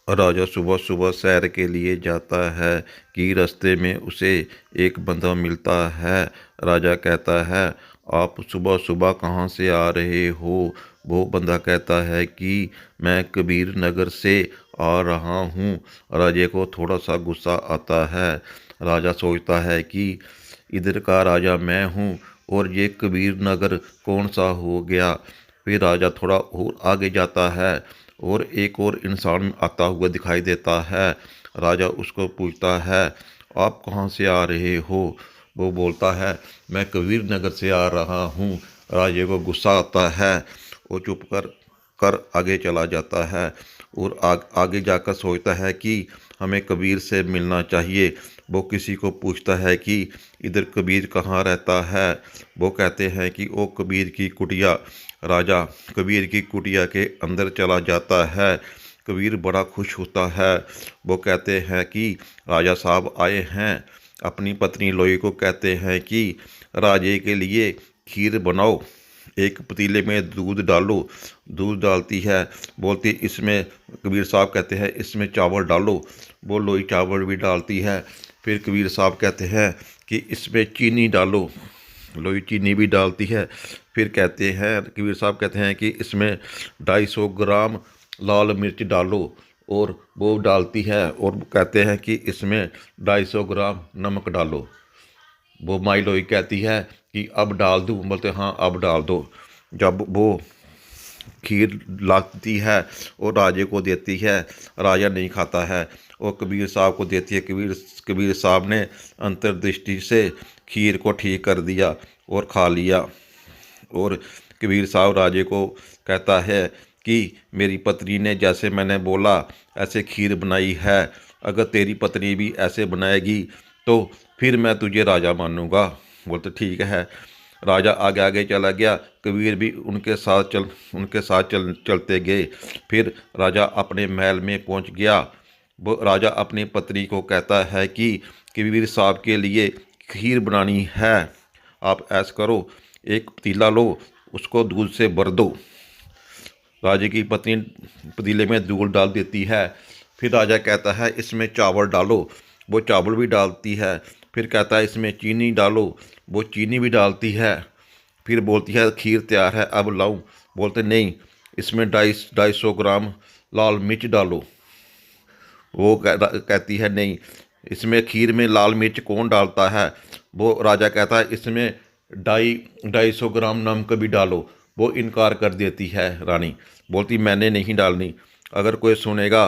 राजा सुबह सुबह सैर के लिए जाता है कि रास्ते में उसे एक बंदा मिलता है। राजा कहता है, आप सुबह सुबह कहाँ से आ रहे हो? वो बंदा कहता है कि मैं कबीर नगर से आ रहा हूँ। राजे को थोड़ा सा गुस्सा आता है। राजा सोचता है कि इधर का राजा मैं हूँ और ये कबीर नगर कौन सा हो गया। फिर राजा थोड़ा और आगे जाता है और एक और इंसान आता हुआ दिखाई देता है। राजा उसको पूछता है, आप कहाँ से आ रहे हो? वो बोलता है, मैं कबीर नगर से आ रहा हूँ। राजे को गुस्सा आता है। वो चुप कर आगे चला जाता है और आगे जाकर सोचता है कि हमें कबीर से मिलना चाहिए। वो किसी को पूछता है कि इधर कबीर कहाँ रहता है। वो कहते हैं कि वो कबीर की कुटिया। राजा कबीर की कुटिया के अंदर चला जाता है। कबीर बड़ा खुश होता है। वो कहते हैं कि राजा साहब आए हैं। अपनी पत्नी लोई को कहते हैं कि राजे के लिए खीर बनाओ, एक पतीले में दूध डालो। दूध डालती है, बोलती इसमें, कबीर साहब कहते हैं इसमें चावल डालो। वो लोई चावल भी डालती है। फिर कबीर साहब कहते हैं कि इसमें चीनी डालो। लोई चीनी भी डालती है। फिर कहते हैं, कबीर साहब कहते हैं कि इसमें 250 ग्राम लाल मिर्च डालो। और वो डालती है और कहते हैं कि इसमें 250 ग्राम नमक डालो। वो माई लोई कहती है कि अब डाल दूँ? बोलते हाँ अब डाल दो। जब वो खीर लाती है और राजे को देती है, राजा नहीं खाता है और कबीर साहब को देती है। कबीर साहब ने अंतर्दृष्टि से खीर को ठीक कर दिया और खा लिया। और कबीर साहब राजे को कहता है कि मेरी पत्नी ने जैसे मैंने बोला ऐसे खीर बनाई है। अगर तेरी पत्नी भी ऐसे बनाएगी तो फिर मैं तुझे राजा मानूंगा। बोलते ठीक है। राजा आगे आगे चला गया। कबीर भी उनके साथ चलते गए। फिर राजा अपने महल में पहुंच गया। वो राजा अपनी पत्नी को कहता है कि कबीर साहब के लिए खीर बनानी है। आप ऐसा करो, एक पतीला लो, उसको दूध से भर दो। राजे की पत्नी पतीले में दूध डाल देती है। फिर राजा कहता है इसमें चावल डालो। वो चावल भी डालती है। फिर कहता है इसमें चीनी डालो। वो चीनी भी डालती है। फिर बोलती है खीर तैयार है, अब लाऊं? बोलते नहीं, इसमें 250 ग्राम लाल मिर्च डालो। वो कहती है नहीं, इसमें खीर में लाल मिर्च कौन डालता है? वो राजा कहता है इसमें 250 ग्राम नमक भी डालो। वो इनकार कर देती है रानी। बोलती मैंने नहीं डालनी। अगर कोई सुनेगा